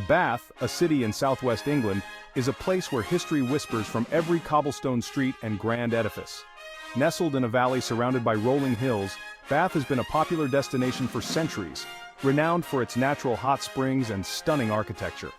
Bath, a city in southwest England, is a place where history whispers from every cobblestone street and grand edifice. Nestled in a valley surrounded by rolling hills, Bath has been a popular destination for centuries, renowned for its natural hot springs and stunning architecture.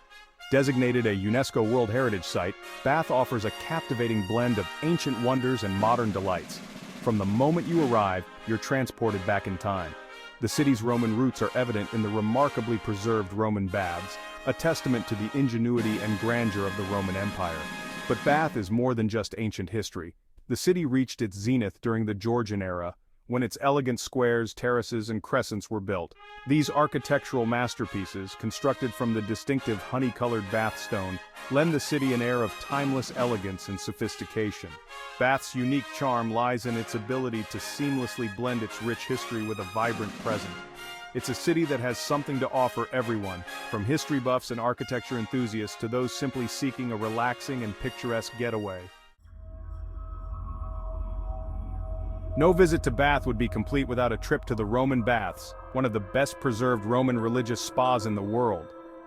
Designated a UNESCO World Heritage Site, Bath offers a captivating blend of ancient wonders and modern delights. From the moment you arrive, you're transported back in time. The city's Roman roots are evident in the remarkably preserved Roman baths, a testament to the ingenuity and grandeur of the Roman Empire. But Bath is more than just ancient history. The city reached its zenith during the Georgian era, when its elegant squares, terraces, and crescents were built. These architectural masterpieces, constructed from the distinctive honey-colored Bath stone, lend the city an air of timeless elegance and sophistication. Bath's unique charm lies in its ability to seamlessly blend its rich history with a vibrant present. It's a city that has something to offer everyone, from history buffs and architecture enthusiasts to those simply seeking a relaxing and picturesque getaway. No visit to Bath would be complete without a trip to the Roman Baths, one of the best-preserved Roman religious spas in the world.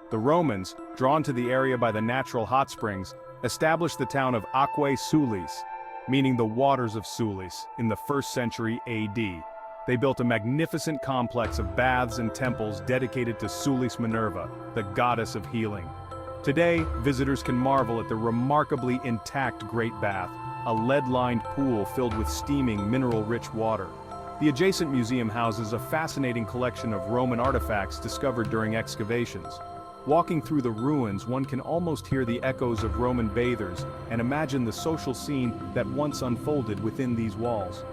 The Romans, drawn to the area by the natural hot springs, established the town of Aquae Sulis, meaning the waters of Sulis, in the 1st century AD. They built a magnificent complex of baths and temples dedicated to Sulis Minerva, the goddess of healing. Today, visitors can marvel at the remarkably intact Great Bath, a lead-lined pool filled with steaming, mineral-rich water. The adjacent museum houses a fascinating collection of Roman artifacts discovered during excavations. Walking through the ruins, one can almost hear the echoes of Roman bathers and imagine the social scene that once unfolded within these walls.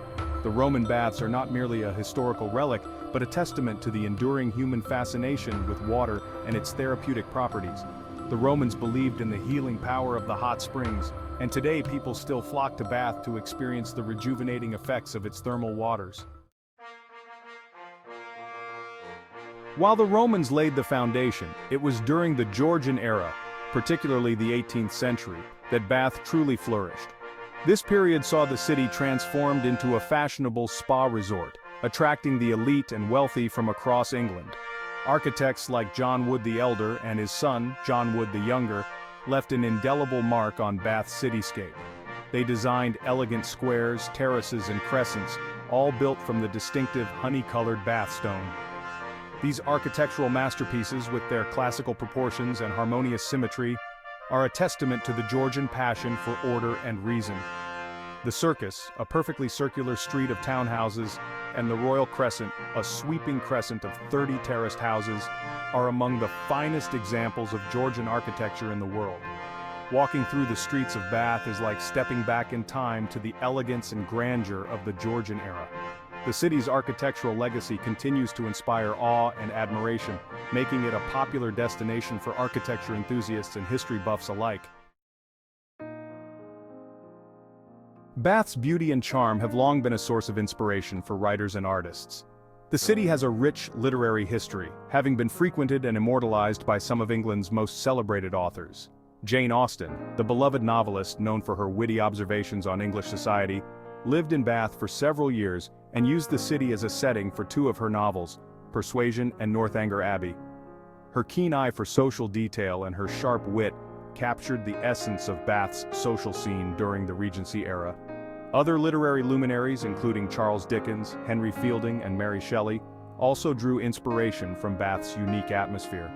The Roman baths are not merely a historical relic, but a testament to the enduring human fascination with water and its therapeutic properties. The Romans believed in the healing power of the hot springs, and today people still flock to Bath to experience the rejuvenating effects of its thermal waters. While the Romans laid the foundation, it was during the Georgian era, particularly the 18th century, that Bath truly flourished. This period saw the city transformed into a fashionable spa resort, attracting the elite and wealthy from across England. Architects like John Wood the Elder and his son, John Wood the Younger, left an indelible mark on Bath's cityscape. They designed elegant squares, terraces, and crescents, all built from the distinctive honey-colored Bath stone. These architectural masterpieces, with their classical proportions and harmonious symmetry, are a testament to the Georgian passion for order and reason. The Circus, a perfectly circular street of townhouses, and the Royal Crescent, a sweeping crescent of 30 terraced houses, are among the finest examples of Georgian architecture in the world. Walking through the streets of Bath is like stepping back in time to the elegance and grandeur of the Georgian era. The city's architectural legacy continues to inspire awe and admiration, making it a popular destination for architecture enthusiasts and history buffs alike. Bath's beauty and charm have long been a source of inspiration for writers and artists. The city has a rich literary history, having been frequented and immortalized by some of England's most celebrated authors. Jane Austen, the beloved novelist known for her witty observations on English society, lived in Bath for several years and used the city as a setting for 2 of her novels, Persuasion and Northanger Abbey. Her keen eye for social detail and her sharp wit captured the essence of Bath's social scene during the Regency era. Other literary luminaries, including Charles Dickens, Henry Fielding, and Mary Shelley, also drew inspiration from Bath's unique atmosphere.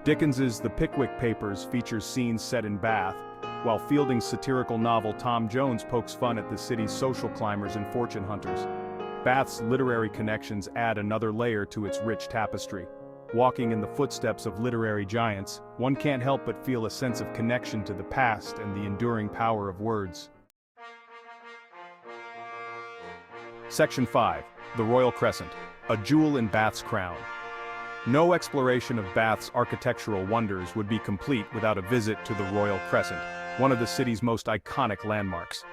Dickens's The Pickwick Papers features scenes set in Bath, while Fielding's satirical novel Tom Jones pokes fun at the city's social climbers and fortune hunters. Bath's literary connections add another layer to its rich tapestry. Walking in the footsteps of literary giants, one can't help but feel a sense of connection to the past and the enduring power of words. Section 5. The Royal Crescent, a jewel in Bath's crown. No exploration of Bath's architectural wonders would be complete without a visit to the Royal Crescent, one of the city's most iconic landmarks.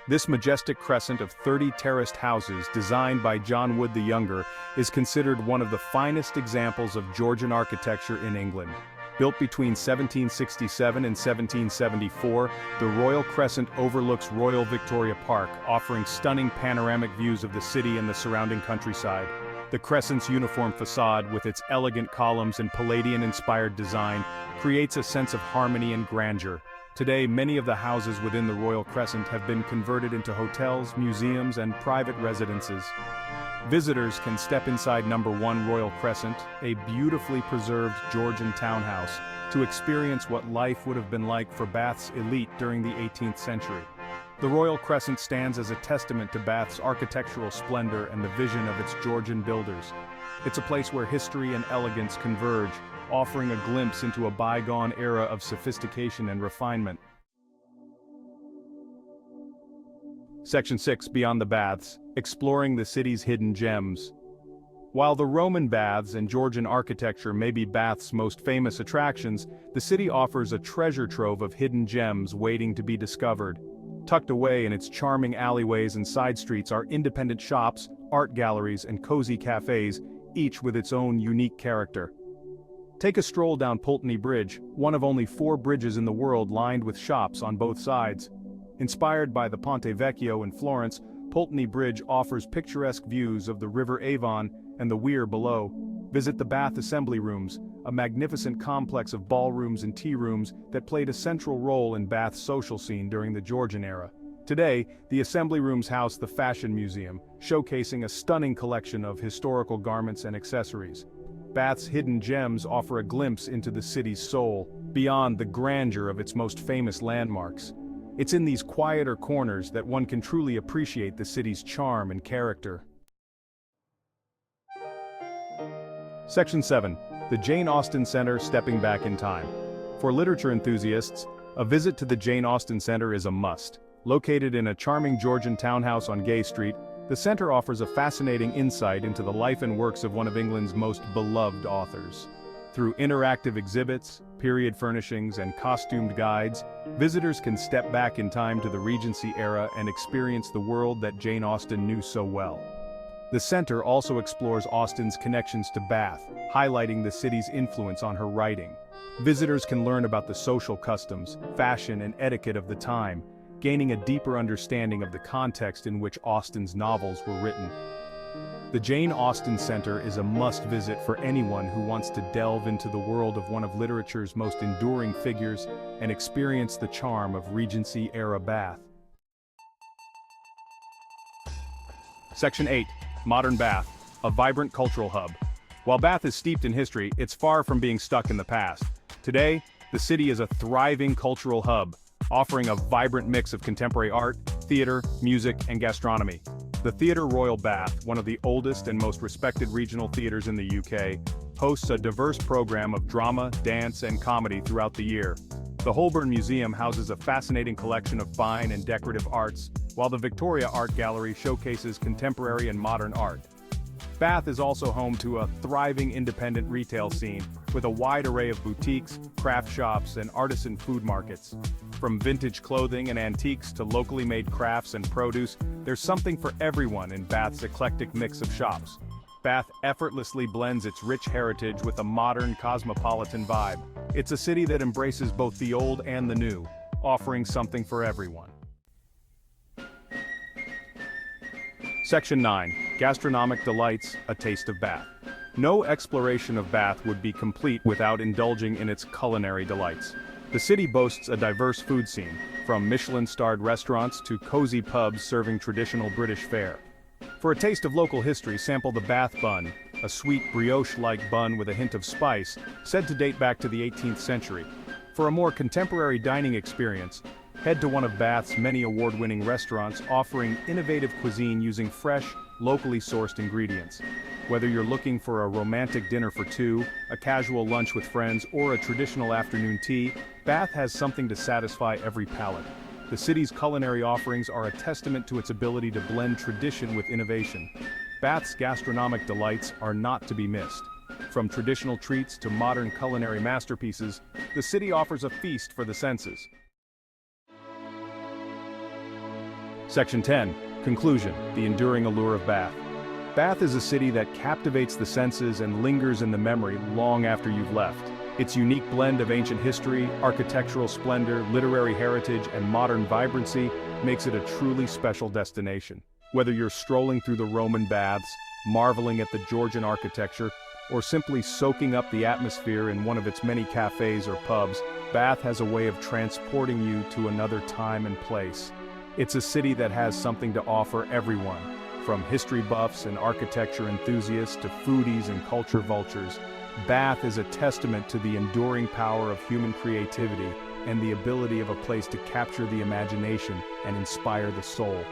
This majestic crescent of 30 terraced houses designed by John Wood the Younger is considered one of the finest examples of Georgian architecture in England. Built between 1767 and 1774, the Royal Crescent overlooks Royal Victoria Park, offering stunning panoramic views of the city and the surrounding countryside. The Crescent's uniform facade, with its elegant columns and Palladian-inspired design, creates a sense of harmony and grandeur. Today, many of the houses within the Royal Crescent have been converted into hotels, museums, and private residences. Visitors can step inside Number 1 Royal Crescent, a beautifully preserved Georgian townhouse, to experience what life would have been like for Bath's elite during the 18th century. The Royal Crescent stands as a testament to Bath's architectural splendor and the vision of its Georgian builders. It's a place where history and elegance converge, offering a glimpse into a bygone era of sophistication and refinement. Section 6, Beyond the Baths, exploring the city's hidden gems. While the Roman baths and Georgian architecture may be Bath's most famous attractions, the city offers a treasure trove of hidden gems waiting to be discovered. Tucked away in its charming alleyways and side streets are independent shops, art galleries, and cozy cafes, each with its own unique character. Take a stroll down Pulteney Bridge, one of only 4 bridges in the world lined with shops on both sides. Inspired by the Ponte Vecchio in Florence, Pulteney Bridge offers picturesque views of the River Avon and the Weir below. Visit the Bath Assembly Rooms, a magnificent complex of ballrooms and tea rooms that played a central role in Bath's social scene during the Georgian era. Today, the Assembly Rooms house the Fashion Museum, showcasing a stunning collection of historical garments and accessories. Bath's hidden gems offer a glimpse into the city's soul, beyond the grandeur of its most famous landmarks. It's in these quieter corners that one can truly appreciate the city's charm and character. Section 7. The Jane Austen Center, Stepping Back in Time. For literature enthusiasts, a visit to the Jane Austen Center is a must. Located in a charming Georgian townhouse on Gay Street, the center offers a fascinating insight into the life and works of one of England's most beloved authors. Through interactive exhibits, period furnishings, and costumed guides, visitors can step back in time to the Regency era and experience the world that Jane Austen knew so well. The center also explores Austen's connections to Bath, highlighting the city's influence on her writing. Visitors can learn about the social customs, fashion, and etiquette of the time, gaining a deeper understanding of the context in which Austen's novels were written. The Jane Austen Center is a must-visit for anyone who wants to delve into the world of one of literature's most enduring figures and experience the charm of Regency-era Bath. Section 8. Modern Bath, a vibrant cultural hub. While Bath is steeped in history, it's far from being stuck in the past. Today, the city is a thriving cultural hub, offering a vibrant mix of contemporary art, theater, music, and gastronomy. The Theatre Royal Bath, one of the oldest and most respected regional theatres in the UK, hosts a diverse program of drama, dance, and comedy throughout the year. The Holborn Museum houses a fascinating collection of fine and decorative arts, while the Victoria Art Gallery showcases contemporary and modern art. Bath is also home to a thriving independent retail scene, with a wide array of boutiques, craft shops, and artisan food markets. From vintage clothing and antiques to locally made crafts and produce, there's something for everyone in Bath's eclectic mix of shops. Bath effortlessly blends its rich heritage with a modern, cosmopolitan vibe. It's a city that embraces both the old and the new, offering something for everyone. Section 9. Gastronomic Delights, a Taste of Bath. No exploration of Bath would be complete without indulging in its culinary delights. The city boasts a diverse food scene, from Michelin-starred restaurants to cozy pubs serving traditional British fare. For a taste of local history, sample the Bath bun, a sweet brioche-like bun with a hint of spice, said to date back to the 18th century. For a more contemporary dining experience, head to one of Bath's many award-winning restaurants offering innovative cuisine using fresh, locally sourced ingredients. Whether you're looking for a romantic dinner for two, a casual lunch with friends, or a traditional afternoon tea, Bath has something to satisfy every palate. The city's culinary offerings are a testament to its ability to blend tradition with innovation. Bath's gastronomic delights are not to be missed. From traditional treats to modern culinary masterpieces, the city offers a feast for the senses. Section 10. Conclusion, the enduring allure of Bath. Bath is a city that captivates the senses and lingers in the memory long after you've left. Its unique blend of ancient history, architectural splendor, literary heritage, and modern vibrancy makes it a truly special destination. Whether you're strolling through the Roman baths, marveling at the Georgian architecture, or simply soaking up the atmosphere in one of its many cafes or pubs, Bath has a way of transporting you to another time and place. It's a city that has something to offer everyone, from history buffs and architecture enthusiasts to foodies and culture vultures. Bath is a testament to the enduring power of human creativity and the ability of a place to capture the imagination and inspire the soul.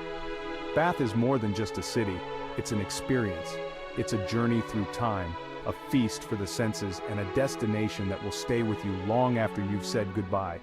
Bath is more than just a city, it's an experience. It's a journey through time, a feast for the senses, and a destination that will stay with you long after you've said goodbye.